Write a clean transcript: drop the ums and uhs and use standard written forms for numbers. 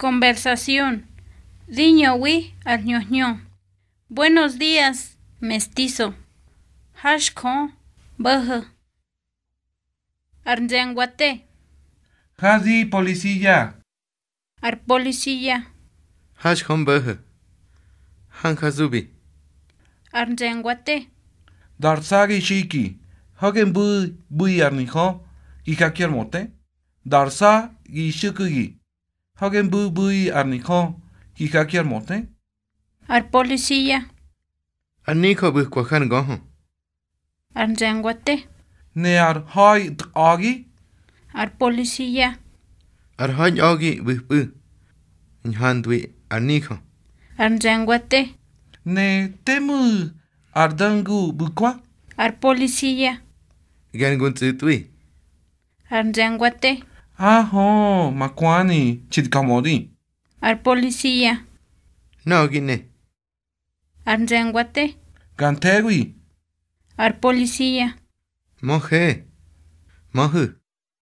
Conversación. Diñowi al ñoño. Buenos días, mestizo. Hashko, baja. Arnzenguate. Hadi policía. Ar policía. Hashkon baja. Hankazubi. Arnzenguate. Darsagi shiki. Hagen bui arniho. Gikakier mote. Darsa gishukugi. Hagen bui arniho. Gikakier mote. Ar policía. Aniko buhkwakan goho. Arnzenguate. Near hoi agi. Ar policía. Arhaj agi buhbu. Inhandwi Aniko. Arnzenguate. Ne temu ardangu bukwa. Ar policía. Gangun tsitwi. Arnzenguate. Aho, makwani chitkamodi. Ar policía. No gine. Arnzenguate. Gantegui. Ar policía. Moje. Mohu.